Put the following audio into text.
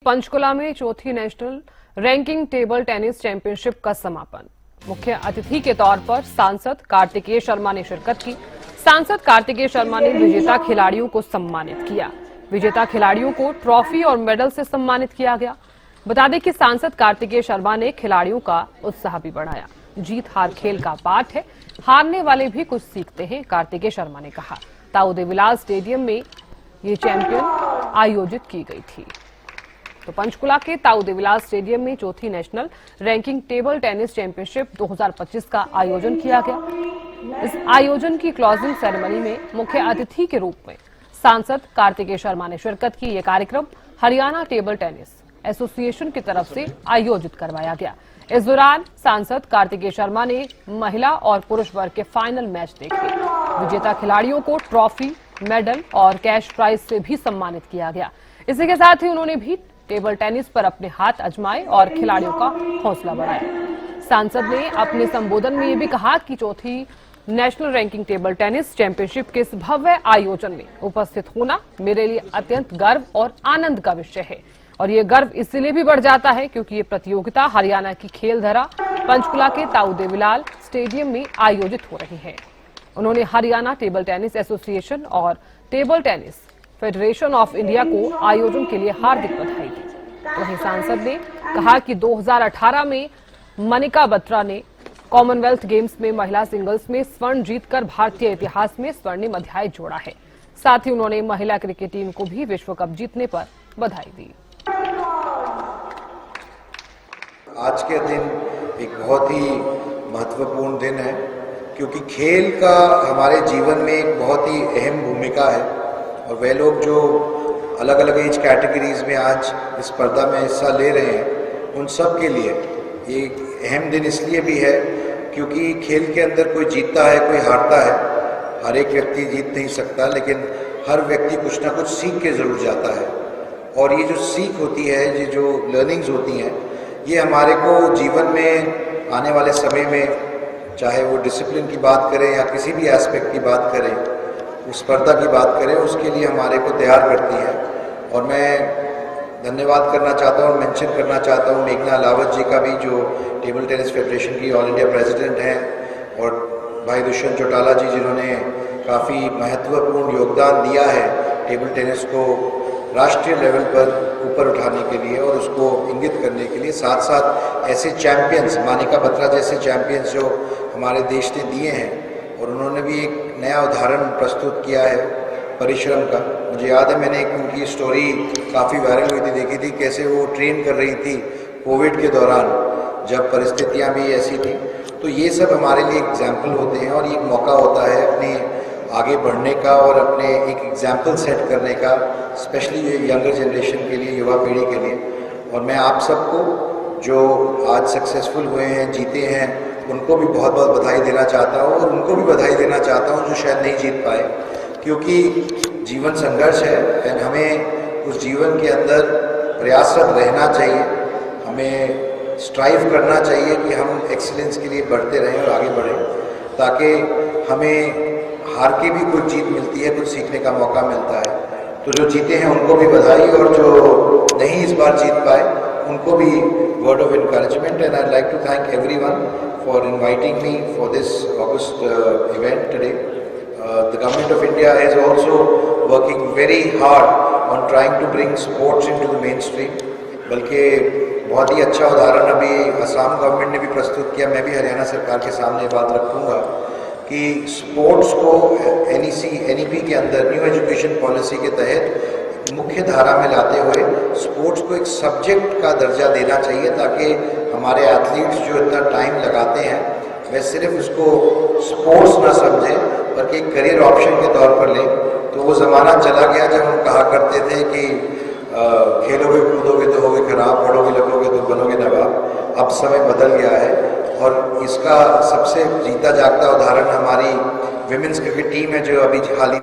पंचकुला में चौथी national ranking table tennis championship का समापन। मुख्य अतिथि के तौर पर सांसद कार्तिकेय शर्मा ने शिरकत की। सांसद कार्तिकेय शर्मा ने विजेता खिलाड़ियों को सम्मानित किया। विजेता खिलाड़ियों को ट्रॉफी और मेडल से सम्मानित किया गया। बता दें कि सांसद कार्तिकेय शर्मा ने खिलाड़ियों का उत्साह भी बढ़ाया। जीत हार खेल का पाठ है, हारने वाले भी कुछ सीखते हैं, कार्तिकेय शर्मा ने कहा। ताऊ देवीलाल स्टेडियम में ये चैंपियन आयोजित की गई थी। तो पंचकुला के ताऊ देवीलाल स्टेडियम में चौथी national ranking table tennis championship 2025 का आयोजन किया गया। इस आयोजन की क्लोजिंग सेरेमनी में मुख्य अतिथि के रूप में सांसद कार्तिकेय शर्मा ने शिरकत की। ये कार्यक्रम हरियाणा टेबल टेनिस एसोसिएशन की तरफ से आयोजित करवाया गया। इस दौरान सांसद कार्तिकेय शर्मा ने महिला और पुरुष वर्ग के फाइनल मैच देखे। विजेता खिलाड़ियों को ट्रॉफी, मेडल और कैश प्राइज से भी सम्मानित किया गया। इसी के साथ ही उन्होंने भी टेबल टेनिस पर अपने हाथ आजमाए और खिलाड़ियों का हौसला बढ़ाया। सांसद ने अपने संबोधन में ये भी कहा कि चौथी national ranking table tennis championship के इस भव्य आयोजन में उपस्थित होना मेरे लिए अत्यंत गर्व और आनंद का विषय है। और ये गर्व इसलिए भी बढ़ जाता है क्योंकि ये प्रतियोगिता हरियाणा की खेल धरा पंचकुला के ताऊ देवीलाल स्टेडियम में आयोजित हो रही है। उन्होंने हरियाणा टेबल टेनिस एसोसिएशन और table tennis federation of India को आयोजन के लिए हार्दिक बधाई दी। वहीं सांसद ने कहा कि 2018 में मनिका बत्रा ने कॉमनवेल्थ गेम्स में महिला सिंगल्स में स्वर्ण जीतकर भारतीय इतिहास में स्वर्णिम अध्याय जोड़ा है। साथ ही उन्होंने महिला क्रिकेट टीम को भी विश्व कप जीतने पर बधाई दी। आज के दिन एक बहुत ही महत्वपूर्ण दिन है क्योंकि खेल का हमारे जीवन में एक बहुत ही अहम भूमिका है और वे लोग जो अलग अलग एज कैटेगरीज में आज इस स्पर्धा में हिस्सा ले रहे हैं उन सब के लिए ये एक अहम दिन इसलिए भी है क्योंकि खेल के अंदर कोई जीतता है, कोई हारता है। हर एक व्यक्ति जीत नहीं सकता, लेकिन हर व्यक्ति कुछ ना कुछ सीख के ज़रूर जाता है। और ये जो सीख होती है, ये जो लर्निंग्स होती हैं, ये हमारे को जीवन में आने वाले समय में, चाहे वो डिसिप्लिन की बात करें या किसी भी एस्पेक्ट की बात करें, उस स्पर्धा की बात करें, उसके लिए हमारे को तैयार करती है। और मैं धन्यवाद करना चाहता हूँ, मेंशन करना चाहता हूँ मेघना अलावत जी का भी, जो टेबल टेनिस फेडरेशन की ऑल इंडिया प्रेसिडेंट हैं, और भाई दुष्यंत चौटाला जी जिन्होंने काफ़ी महत्वपूर्ण योगदान दिया है टेबल टेनिस को राष्ट्रीय लेवल पर ऊपर उठाने के लिए और उसको इंगित करने के लिए। साथ साथ ऐसे चैंपियंस, मनिका बत्रा जैसे चैंपियंस जो हमारे देश ने दिए हैं, और उन्होंने भी एक नया उदाहरण प्रस्तुत किया है परिश्रम का। मुझे याद है मैंने एक उनकी स्टोरी काफ़ी वायरल हुई थी, देखी थी, कैसे वो ट्रेन कर रही थी कोविड के दौरान जब परिस्थितियां भी ऐसी थी। तो ये सब हमारे लिए एग्जाम्पल होते हैं और ये एक मौका होता है अपने आगे बढ़ने का और अपने एक एग्जाम्पल सेट करने का, स्पेशली यंगर जनरेशन के लिए, युवा पीढ़ी के लिए। और मैं आप सबको जो आज सक्सेसफुल हुए हैं, जीते हैं, उनको भी बहुत बहुत बधाई देना चाहता हूँ और उनको भी बधाई देना चाहता हूँ जो शायद नहीं जीत पाए, क्योंकि जीवन संघर्ष है एंड हमें उस जीवन के अंदर प्रयासरत रहना चाहिए। हमें स्ट्राइव करना चाहिए कि हम एक्सीलेंस के लिए बढ़ते रहें और आगे बढ़ें, ताकि हमें हार के भी कुछ जीत मिलती है, कुछ सीखने का मौका मिलता है। तो जो जीते हैं उनको भी बधाई, और जो नहीं इस बार जीत पाए उनको भी word of encouragement. And I'd like to thank everyone for inviting me for this August event today. The government of India is also working very hard on trying to bring sports into the mainstream. बल्कि बहुत ही अच्छा उदाहरण अभी Assam government ने भी प्रस्तुत किया। मैं भी हरियाणा सरकार के सामने ये बात रखूँगा कि स्पोर्ट्स को NEP के अंदर, न्यू एजुकेशन पॉलिसी के तहत मुख्य धारा में लाते हुए स्पोर्ट्स को एक सब्जेक्ट का दर्जा देना चाहिए, ताकि हमारे एथलीट्स जो इतना टाइम लगाते हैं वे सिर्फ उसको स्पोर्ट्स ना समझें बल्कि एक करियर ऑप्शन के तौर पर लें। तो वो ज़माना चला गया जब हम कहा करते थे कि खेलोगे कूदोगे तो होगे खराब, पढ़ोगे लिखोगे तो बनोगे नवाब। अब समय बदल गया है और इसका सबसे जीता जागता उदाहरण हमारी विमेंस क्रिकेट टीम है, जो अभी हाल ही